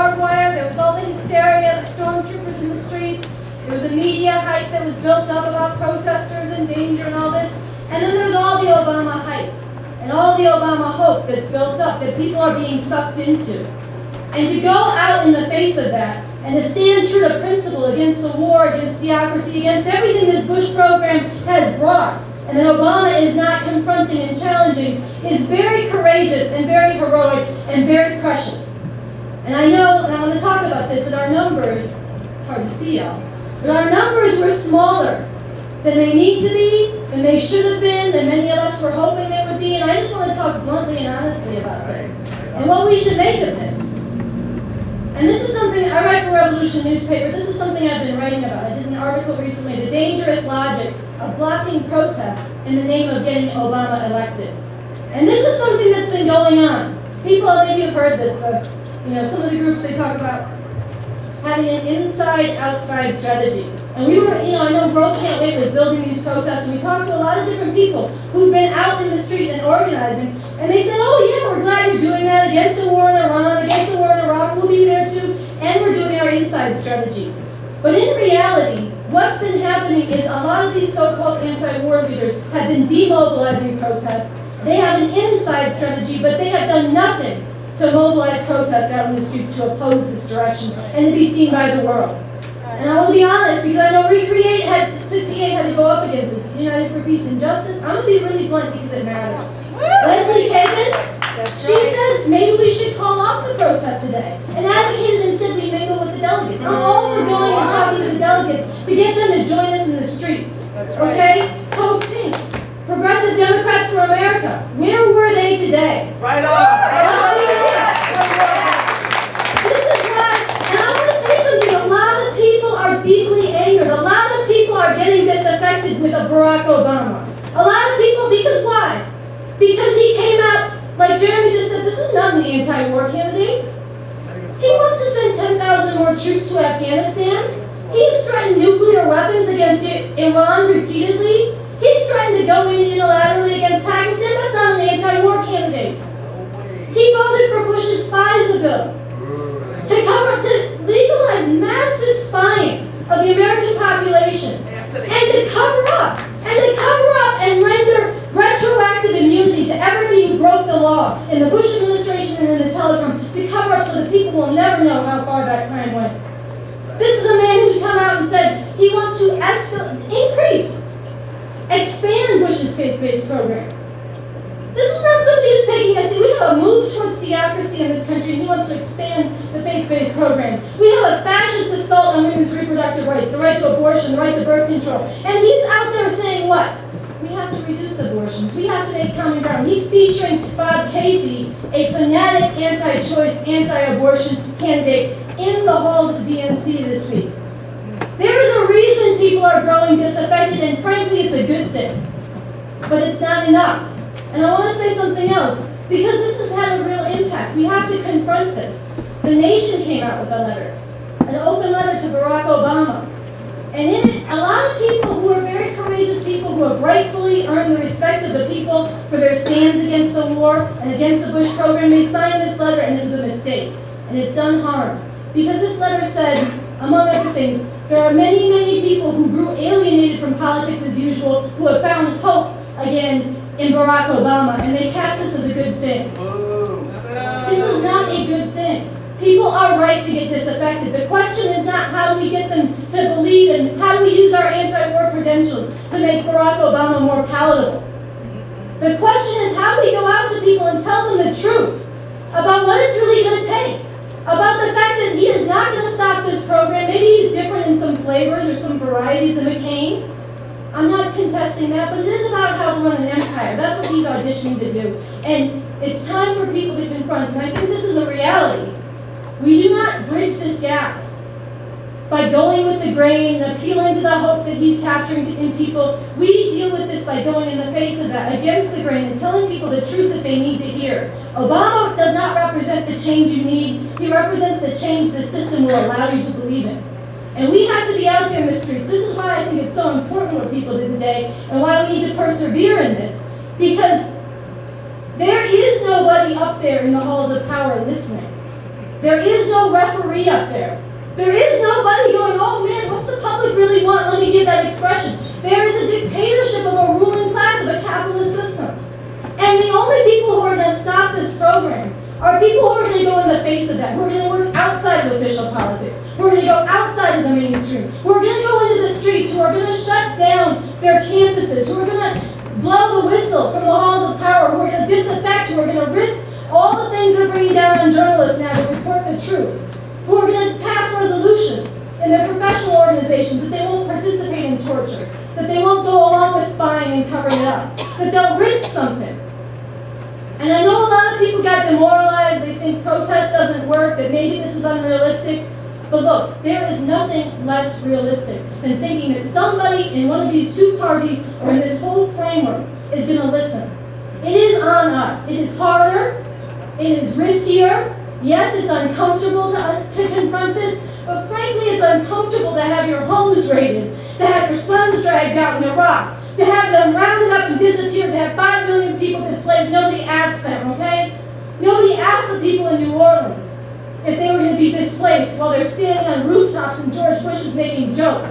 barbed wire, there was all the hysteria, the stormtroopers in the streets, there was a media hype that was built up about protesters and danger and all this, and then there's all the Obama hype and all the Obama hope that's built up that people are being sucked into. And to go out in the face of that and to stand true to principle against the war, against theocracy, against everything this Bush program has brought, and that Obama is not confronting and challenging, is very courageous and very heroic and very precious. And I know, and I want to talk about this, that our numbers, it's hard to see y'all, but our numbers were smaller than they need to be, than they should have been, than many of us were hoping they would be, and I just want to talk bluntly and honestly about this, and what we should make of this. And this is something, I write for Revolution newspaper, this is something I've been writing about. I did an article recently, The Dangerous Logic of Blocking Protest in the Name of Getting Obama Elected. And this is something that's been going on. People, maybe have heard this, but some of the groups, they talk about having an inside-outside strategy. And we were, I know World Can't Wait was building these protests, and we talked to a lot of different people who've been out in the street and organizing, and they said, oh yeah, we're glad you're doing that, against the war in Iran, against the war in Iraq, we'll be there too, and we're doing our inside strategy. But in reality, what's been happening is a lot of these so-called anti-war leaders have been demobilizing protests. They have an inside strategy, but they have done nothing to mobilize protest out in the streets to oppose this direction and to be seen by the world. And I want to be honest, because I know Recreate had 68 had to go up against this, United for Peace and Justice. I'm going to be really blunt because it matters. Leslie Kagan, she says maybe we should call off the protest today and advocated instead we mingle with the delegates. I'm all for going and talking to the delegates to get them to join us in the streets. Okay? Hope Pink, Progressive Democrats for America, where were they today? Right on! This is why, and I want to say something, a lot of people are deeply angered. A lot of people are getting disaffected with Barack Obama. A lot of people, because why? Because he came out, like Jeremy just said, this is not an anti-war candidate. He wants to send 10,000 more troops to Afghanistan. He's threatened nuclear weapons against Iran repeatedly. He's threatened to go in unilaterally against Pakistan. That's not an anti-war candidate. He voted for Bush's FISA bill to legalize massive spying of the American population and to cover up and render retroactive immunity to everybody who broke the law in the Bush administration and in the telecom, to cover up so that people will never know how far that crime went. This is a man who's come out and said he wants to expand Bush's faith-based program. This is not somebody who's taking us. We have a move towards theocracy in this country, and he wants to expand the faith-based program. We have a fascist assault on women's reproductive rights, the right to abortion, the right to birth control. And he's out there saying what? We have to reduce abortions. We have to make common ground. He's featuring Bob Casey, a fanatic anti-choice, anti-abortion candidate, in the halls of the DNC this week. There is a reason people are growing disaffected, and frankly, it's a good thing. But it's not enough. And I want to say something else, because this has had a real impact. We have to confront this. The Nation came out with a letter, an open letter to Barack Obama. And in it, a lot of people who are very courageous people who have rightfully earned the respect of the people for their stands against the war and against the Bush program, they signed this letter, and it was a mistake. And it's done harm. Because this letter said, among other things, there are many, many people who grew alienated from politics as usual, who have found hope again in Barack Obama, and they cast this as a good thing. This is not a good thing. People are right to get disaffected. The question is not how do we get them to believe and how do we use our anti-war credentials to make Barack Obama more palatable. The question is how do we go out to people and tell them the truth about what it's really going to take, about the fact that he is not going to stop this program. Maybe he's different in some flavors or some varieties than McCain. I'm not contesting that, but it is about how to run an empire. That's what he's auditioning to do. And it's time for people to confront, and I think this is a reality. We do not bridge this gap by going with the grain and appealing to the hope that he's capturing in people. We deal with this by going in the face of that, against the grain, and telling people the truth that they need to hear. Obama does not represent the change you need. He represents the change the system will allow you to believe in. And we have to be out there in the streets. This is why I think it's so important what people did today and why we need to persevere in this. Because there is nobody up there in the halls of power listening. There is no referee up there. There is nobody going, oh man, what's the public really want? Let me give that expression. There is a dictatorship of a ruling class of a capitalist system. And the only people who are going to stop this program are people who are going to go in the face of that, who are going to work outside of official politics, who are going to go outside of the mainstream, who are going to go into the streets, who are going to shut down their campuses, who are going to blow the whistle from the halls of power, who are going to disaffect, who are going to risk all the things they're bringing down on journalists now to report the truth, who are going to pass resolutions in their professional organizations that they won't participate in torture, that they won't go along with spying and covering it up, that they'll risk something. And I know a lot of people got demoralized, they think protest doesn't work, that maybe this is unrealistic. But look, there is nothing less realistic than thinking that somebody in one of these two parties or in this whole framework is going to listen. It is on us. It is harder. It is riskier. Yes, it's uncomfortable to confront this, but frankly, it's uncomfortable to have your homes raided, to have your sons dragged out in Iraq, to have them rounded up and disappeared, to have 5 million people displaced. Nobody asked them, okay? Nobody asked the people in New Orleans if they were going to be displaced while they're standing on rooftops and George Bush is making jokes.